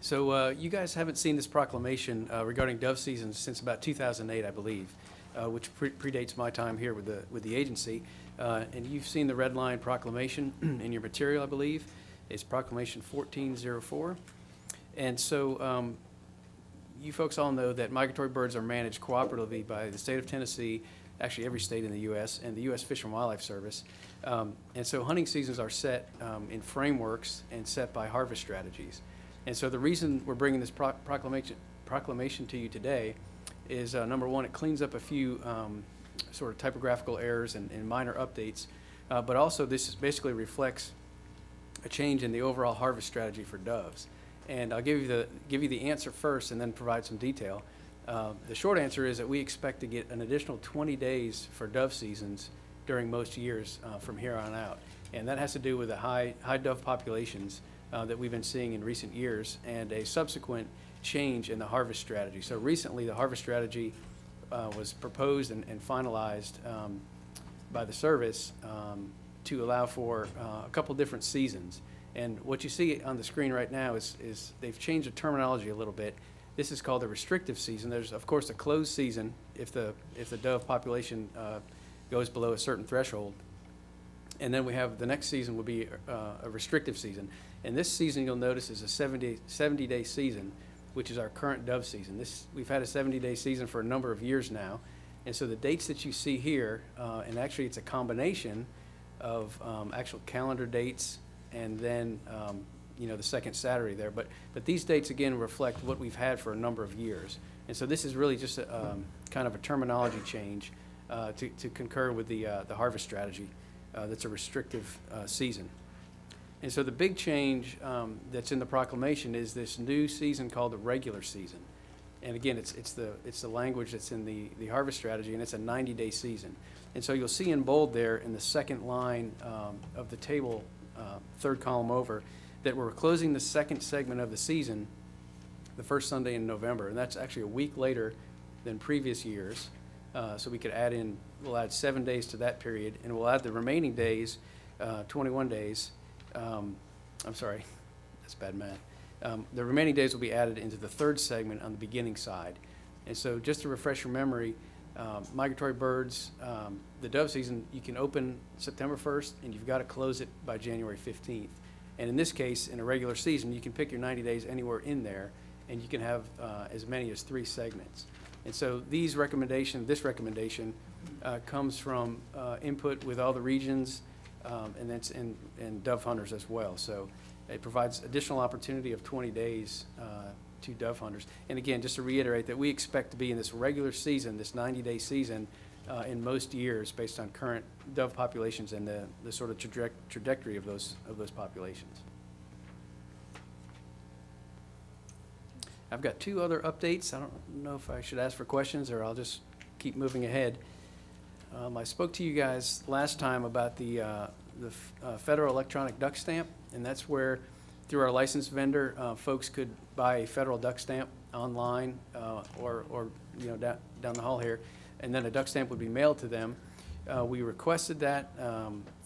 So you guys haven't seen this proclamation regarding dove season since about 2008, I believe, which predates my time here with the agency. And you've seen the red line proclamation in your material, I believe. It's Proclamation 1404. And so you folks all know that migratory birds are managed cooperatively by the state of Tennessee, actually every state in the U.S., and the U.S. Fish and Wildlife Service. And so hunting seasons are set in frameworks and set by harvest strategies. And so the reason we're bringing this proclamation to you today is, number one, it cleans up a few sort of typographical errors and minor updates, but also this basically reflects a change in the overall harvest strategy for doves. And I'll give you the answer first and then provide some detail. The short answer is that we expect to get an additional 20 days for dove seasons during most years from here on out. And that has to do with the high dove populations that we've been seeing in recent years and a subsequent change in the harvest strategy. So recently the harvest strategy was proposed and finalized by the service to allow for a couple different seasons. And what you see on the screen right now is they've changed the terminology a little bit. This is called a restrictive season. There's, of course, a closed season if the dove population goes below a certain threshold. And then we have the next season will be a restrictive season. And this season, you'll notice, is a 70-day season, which is our current dove season. We've had a 70-day season for a number of years now. And so the dates that you see here, and actually it's a combination of actual calendar dates and then the second Saturday there. But these dates, again, reflect what we've had for a number of years. And so this is really just a kind of a terminology change to concur with the harvest strategy that's a restrictive season. And so the big change that's in the proclamation is this new season called the regular season. And again, it's the language that's in the harvest strategy, and it's a 90-day season. And so you'll see in bold there in the second line of the table, third column over, that we're closing the second segment of the season the first Sunday in November. And that's actually a week later than previous years. So we'll add 7 days to that period, and we'll add the remaining days, 21 days. I'm sorry, that's bad math. The remaining days will be added into the third segment on the beginning side. And so just to refresh your memory, migratory birds, the dove season, you can open September 1st, and you've got to close it by January 15th. And in this case, in a regular season, you can pick your 90 days anywhere in there, and you can have as many as 3 segments. And so this recommendation comes from input with all the regions, and that's in dove hunters as well. So it provides additional opportunity of 20 days to dove hunters. And again, just to reiterate that we expect to be in this regular season, this 90-day season, in most years based on current dove populations and the sort of trajectory of those populations. I've got 2 other updates. I don't know if I should ask for questions or I'll just keep moving ahead. I spoke to you guys last time about the federal electronic duck stamp, and that's where, through our licensed vendor, folks could buy a federal duck stamp online or down the hall here, and then a duck stamp would be mailed to them. We requested that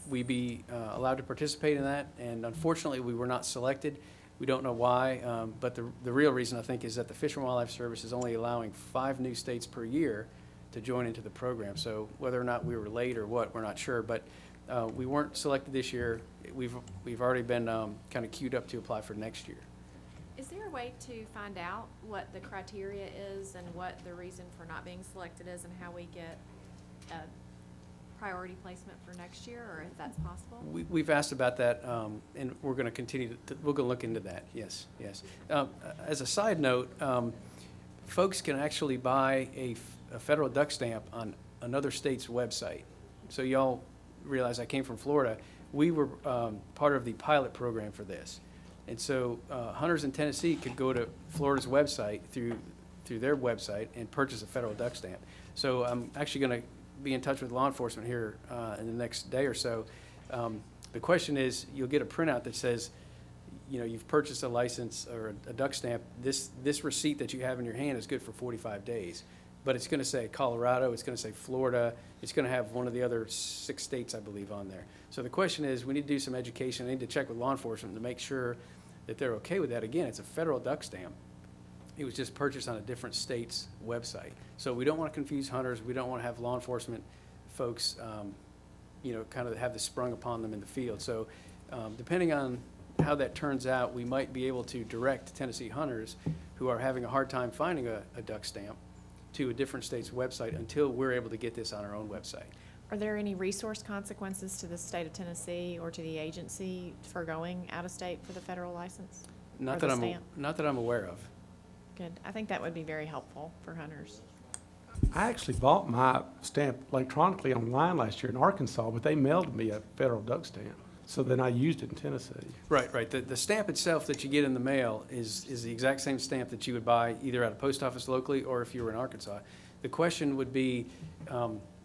we be allowed to participate in that, and unfortunately we were not selected. We don't know why, but the real reason, I think, is that the Fish and Wildlife Service is only allowing 5 new states per year to join into the program. So whether or not we were late or what, we're not sure. But we weren't selected this year. We've already been kind of queued up to apply for next year. Is there a way to find out what the criteria is and what the reason for not being selected is and how we get a priority placement for next year, or if that's possible? We've asked about that, and we're going to continue we're going to look into that. Yes. As a side note, folks can actually buy a federal duck stamp on another state's website. So y'all realize I came from Florida. We were part of the pilot program for this, and so hunters in Tennessee could go to Florida's website through their website and purchase a federal duck stamp. So I'm actually going to be in touch with law enforcement here in the next day or so. The question is, you'll get a printout that says, you've purchased a license or a duck stamp. This receipt that you have in your hand is good for 45 days. But it's going to say Colorado, it's going to say Florida, it's going to have one of the other 6 states, I believe, on there. So the question is, we need to do some education. I need to check with law enforcement to make sure that they're okay with that. Again, it's a federal duck stamp. It was just purchased on a different state's website. So we don't want to confuse hunters. We don't want to have law enforcement folks, kind of have this sprung upon them in the field. So depending on how that turns out, we might be able to direct Tennessee hunters who are having a hard time finding a duck stamp to a different state's website until we're able to get this on our own website. Are there any resource consequences to the state of Tennessee or to the agency for going out of state for the federal license? Not Or that the I'm, stamp? not that I'm aware of. Good. I think that would be very helpful for hunters. I actually bought my stamp electronically online last year in Arkansas, but they mailed me a federal duck stamp. So then I used it in Tennessee. Right. The stamp itself that you get in the mail is the exact same stamp that you would buy either at a post office locally or if you were in Arkansas. The question would be,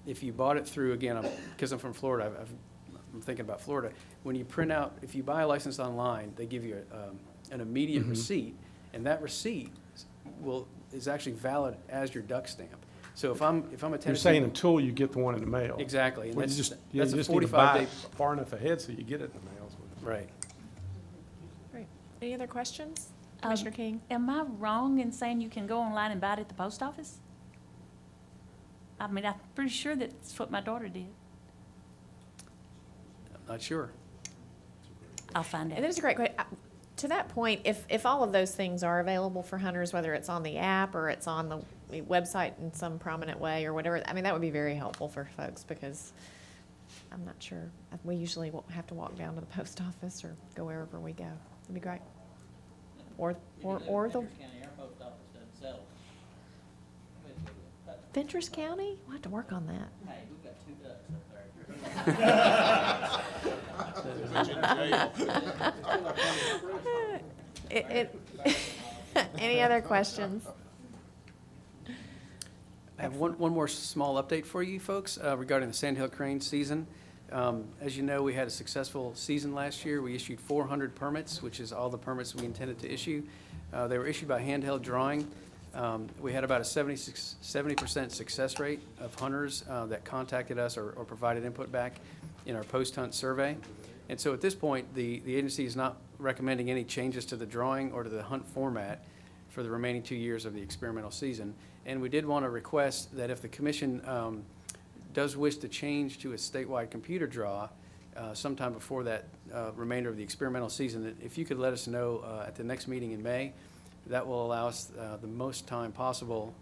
if you bought it through, again, because I'm from Florida, I'm thinking about Florida. When you print out, if you buy a license online, they give you an immediate receipt, and that receipt is actually valid as your duck stamp. So if I'm a Tennessee. You're saying until you get the one in the mail. Exactly, and Well, you that's just a need to buy 45-day. it far enough ahead so you get it in the mail. Right. Great. Any other questions? Commissioner King? Am I wrong in saying you can go online and buy it at the post office? I mean, I'm pretty sure that's what my daughter did. I'm not sure. I'll find out. And that is a great question. To that point, if all of those things are available for hunters, whether it's on the app or it's on the website in some prominent way or whatever, I mean, that would be very helpful for folks because I'm not sure. We usually won't have to walk down to the post office or go wherever we go. It'd be great. Or the County, our post office doesn't sell them. Ventures County? We'll have to work on that. Hey, we've got 2 ducks up there. Any other questions? I have one more small update for you folks regarding the Sandhill crane season. As you know, we had a successful season last year. We issued 400 permits, which is all the permits we intended to issue. They were issued by handheld drawing. We had about a 70% success rate of hunters that contacted us or provided input back in our post-hunt survey. And so at this point, the agency is not recommending any changes to the drawing or to the hunt format for the remaining 2 years of the experimental season. And we did want to request that if the commission does wish to change to a statewide computer draw sometime before that remainder of the experimental season, that if you could let us know at the next meeting in May, that will allow us the most time possible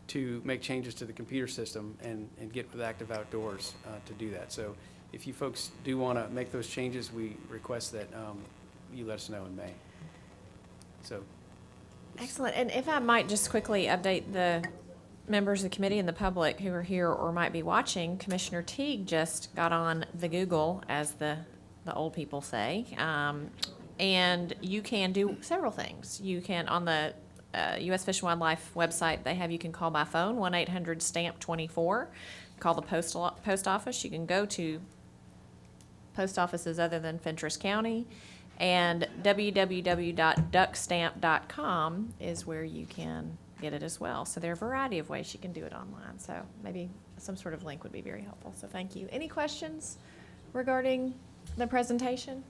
to make changes to the computer system and get with Active Outdoors to do that. So if you folks do want to make those changes, we request that you let us know in May. So. Excellent. And if I might just quickly update the members of the committee and the public who are here or might be watching, Commissioner Teague just got on the Google, as the old people say, and you can do several things. You can, on the U.S. Fish and Wildlife website, you can call by phone, 1-800-STAMP-24, call the post office. You can go to post offices other than Fentress County, and www.duckstamp.com is where you can get it as well. So there are a variety of ways you can do it online. So maybe some sort of link would be very helpful. So thank you. Any questions regarding the presentation?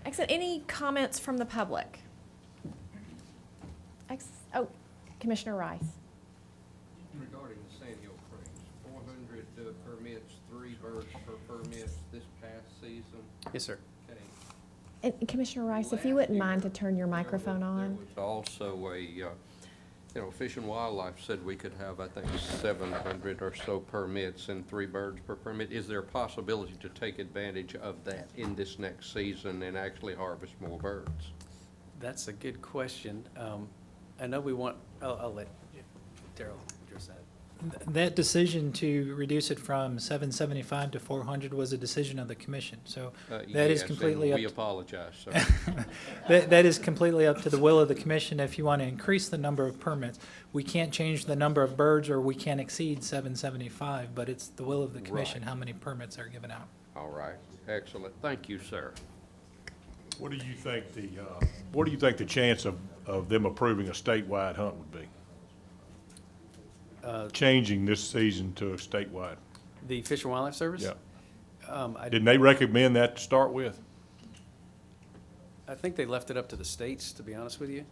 Excellent. Any comments from the public? Oh, Commissioner Rice. Regarding the Sandhill cranes, 400 permits, 3 birds per permit this past season. Yes, sir. Okay. And Commissioner Rice, if you wouldn't mind to turn your microphone on. There was also Fish and Wildlife said we could have, I think, 700 or so permits and 3 birds per permit. Is there a possibility to take advantage of that in this next season and actually harvest more birds? That's a good question. I know we want, I'll let Darrell address that. That decision to reduce it from 775 to 400 was a decision of the commission, so that is Yes, completely and up. we apologize, sir. That is completely up to the will of the commission if you want to increase the number of permits. We can't change the number of birds or we can't exceed 775, but it's the will of the commission Right. how many permits are given out. All right, excellent. Thank you, sir. What do you think the chance of them approving a statewide hunt would be? Changing this season to a statewide? The Fish and Wildlife Service? Yeah. Didn't they recommend that to start with? I think they left it up to the states, to be honest with you.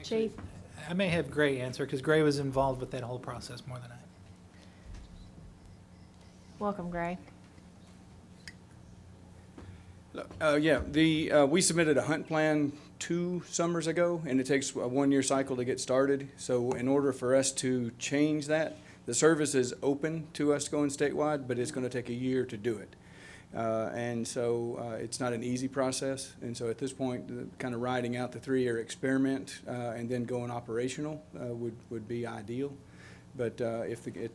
Chief? I may have Gray answer, because Gray was involved with that whole process more than I. Welcome, Gray. We submitted a hunt plan 2 summers ago, and it takes a 1-year cycle to get started. So in order for us to change that, the service is open to us going statewide, but it's going to take a year to do it. And so it's not an easy process. And so at this point, kind of riding out the 3-year experiment and then going operational would be ideal. But if the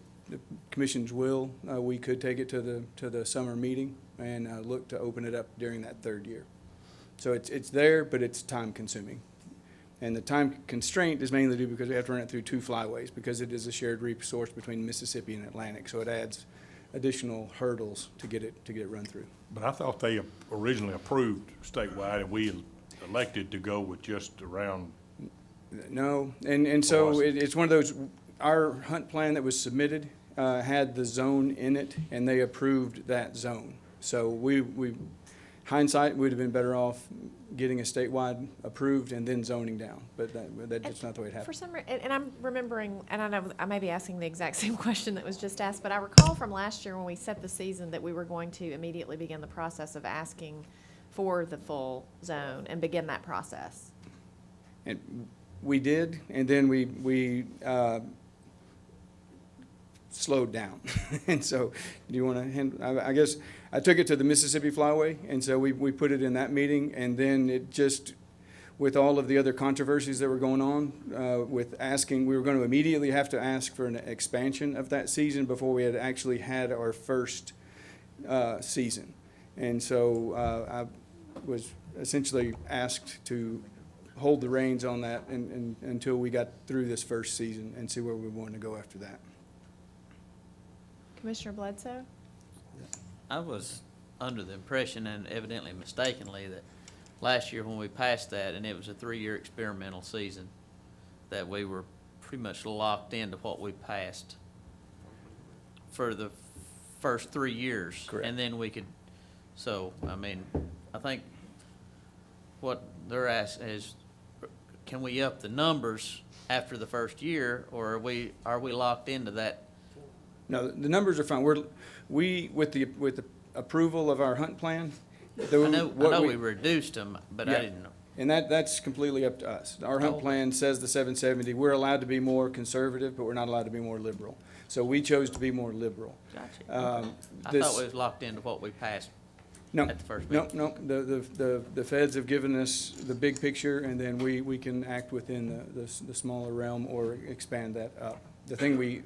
commission's will, we could take it to the summer meeting and look to open it up during that 3rd year. So it's there, but it's time consuming. And the time constraint is mainly due because we have to run it through 2 flyways because it is a shared resource between Mississippi and Atlantic. So it adds additional hurdles to get it run through. But I thought they originally approved statewide, and we elected to go with just around. No, and so Oh, I see. it's one of those, our hunt plan that was submitted had the zone in it, and they approved that zone. So we hindsight, we'd have been better off getting a statewide approved and then zoning down, but that's not the way it For happened. some reason, and I'm remembering, and I know I may be asking the exact same question that was just asked, but I recall from last year when we set the season that we were going to immediately begin the process of asking for the full zone and begin that process. And we did, and then we slowed down. And so, do you want to handle, I guess, I took it to the Mississippi Flyway, and so we put it in that meeting, and then it just, with all of the other controversies that were going on, with asking, we were going to immediately have to ask for an expansion of that season before we had actually had our first season. And so I was essentially asked to hold the reins on that and until we got through this first season and see where we wanted to go after that. Commissioner Bledsoe? I was under the impression, and evidently mistakenly, that last year when we passed that, and it was a 3-year experimental season, that we were pretty much locked into what we passed for the first 3 years. Correct. And then we could, so, I mean, I think what they're asking is, can we up the numbers after the first year, or are we locked into that? No, the numbers are fine. We with the approval of our hunt plan. I know we reduced them, but I Yeah. didn't know. And that's completely up to us. Our hunt plan says the 770. We're allowed to be more conservative, but we're not allowed to be more liberal. So we chose to be more liberal. Gotcha. I this- thought we was locked into what we passed No, at the first no, meeting. no. The feds have given us the big picture, and then we can act within the smaller realm or expand that up. The thing we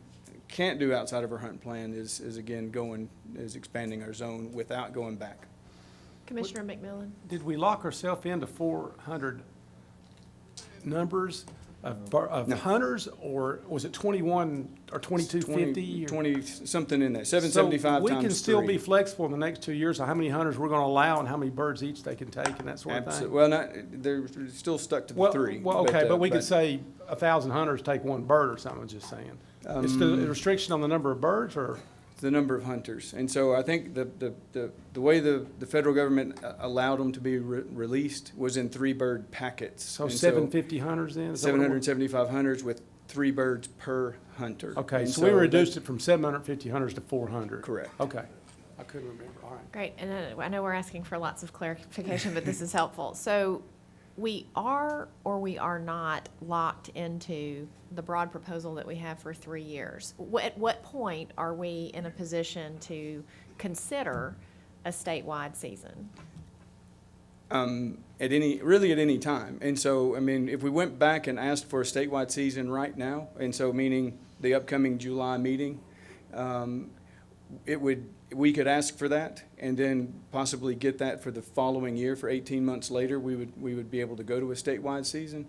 can't do outside of our hunt plan is expanding our zone without going back. Commissioner McMillan? Did we lock ourselves into 400 numbers of No. hunters, or was it 21 or 2250? 20-something in there, 775 So we times can still be 3. flexible in the next 2 years on how many hunters we're going to allow and how many birds each they can take and that sort of thing? Absolutely. Well, they're still stuck to the 3. Well, okay, but we could say 1,000 hunters take 1 bird or something, I'm just saying. Is the restriction on the number of birds, or? The number of hunters. And so I think the way the federal government allowed them to be released was in 3-bird packets. So And 750 hunters then? Is that what it was? 775 hunters with 3 birds per hunter. Okay, And so we reduced that- it from 750 hunters to 400. Correct. Okay. I couldn't remember, all right. Great, and I know we're asking for lots of clarification, but this is helpful. So we are or we are not locked into the broad proposal that we have for 3 years? At what point are we in a position to consider a statewide season? At any time. And so, I mean, if we went back and asked for a statewide season right now, and so meaning the upcoming July meeting, we could ask for that and then possibly get that for the following year. For 18 months later, we would be able to go to a statewide season.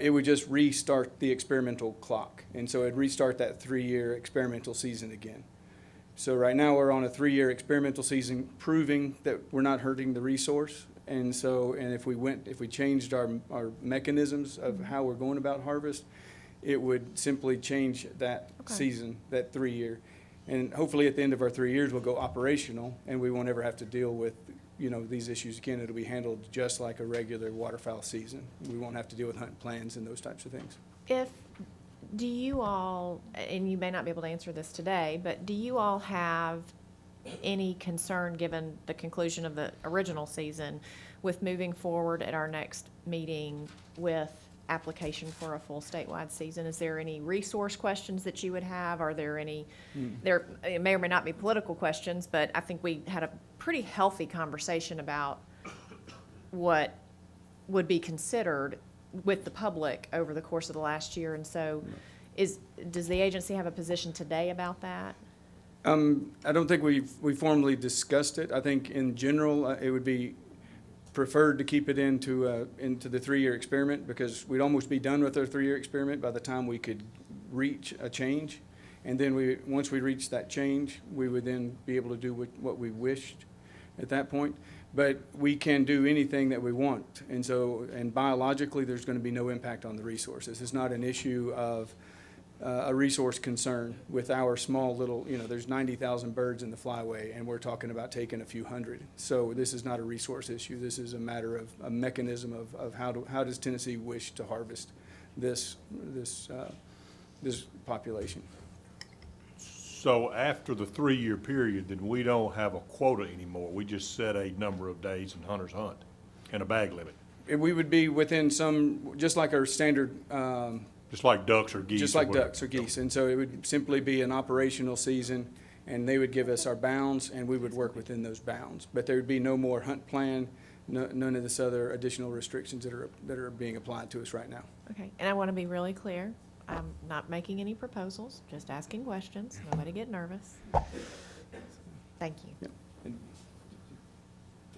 It would just restart the experimental clock. And so it'd restart that 3-year experimental season again. So right now, we're on a 3-year experimental season, proving that we're not hurting the resource. And so, and if we changed our mechanisms of how we're going about harvest, it would simply change that Okay. season, that 3-year. And hopefully at the end of our 3 years, we'll go operational and we won't ever have to deal with, these issues again. It'll be handled just like a regular waterfowl season. We won't have to deal with hunt plans and those types of things. Do you all, and you may not be able to answer this today, but do you all have any concern, given the conclusion of the original season, with moving forward at our next meeting with application for a full statewide season? Is there any resource questions that you would have? Are there any, it may or may not be political questions, but I think we had a pretty healthy conversation about what would be considered with the public over the course of the last year. And so does the agency have a position today about that? I don't think we formally discussed it. I think in general, it would be preferred to keep it into the 3-year experiment, because we'd almost be done with our 3-year experiment by the time we could reach a change. And then once we reach that change, we would then be able to do what we wished at that point. But we can do anything that we want. And biologically, there's going to be no impact on the resources. It's not an issue of a resource concern with our small little, there's 90,000 birds in the flyway, and we're talking about taking a few hundred. So this is not a resource issue. This is a matter of a mechanism of how does Tennessee wish to harvest this population. So after the 3-year period, then we don't have a quota anymore. We just set a number of days and hunters hunt and a bag limit. We would be within just like our standard, Just like ducks or geese. just like ducks or geese. And so it would simply be an operational season, and they would give us our bounds, and we would work within those bounds. But there would be no more hunt plan, none of this other additional restrictions that are being applied to us right now. Okay, and I want to be really clear. I'm not making any proposals, just asking questions. Nobody get nervous. Thank you. Yep.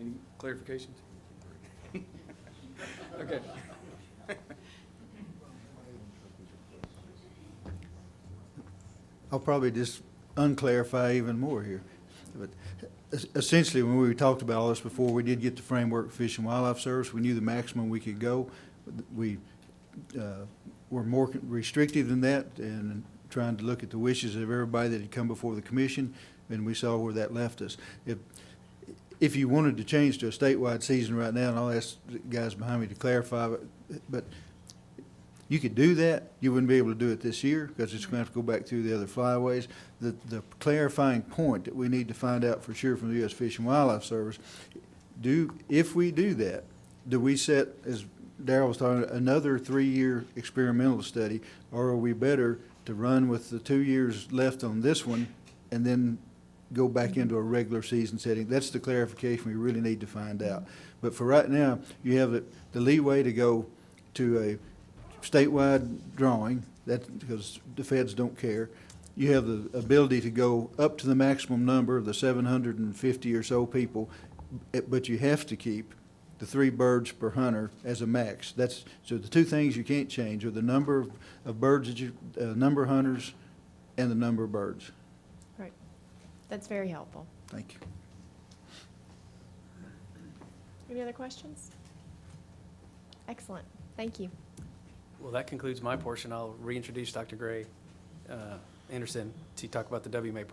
Any clarifications? Okay. I'll probably just unclarify even more here. But essentially, when we talked about all this before, we did get the framework for Fish and Wildlife Service. We knew the maximum we could go. We were more restrictive than that, and trying to look at the wishes of everybody that had come before the commission, and we saw where that left us. If you wanted to change to a statewide season right now, and I'll ask the guys behind me to clarify, but you could do that. You wouldn't be able to do it this year because it's going to have to go back through the other flyways. The clarifying point that we need to find out for sure from the U.S. Fish and Wildlife Service, if we do that, do we set, as Darrell was talking about, another 3-year experimental study, or are we better to run with the 2 years left on this one and then go back into a regular season setting? That's the clarification we really need to find out. But for right now, you have the leeway to go to a statewide drawing, that's because the feds don't care. You have the ability to go up to the maximum number of the 750 or so people, but you have to keep the 3 birds per hunter as a max. So the 2 things you can't change are the number of birds that number of hunters and the number of birds. Right. That's very helpful. Thank you. Any other questions? Excellent. Thank you. Well, that concludes my portion. I'll reintroduce Dr. Gray Anderson to talk about the WMA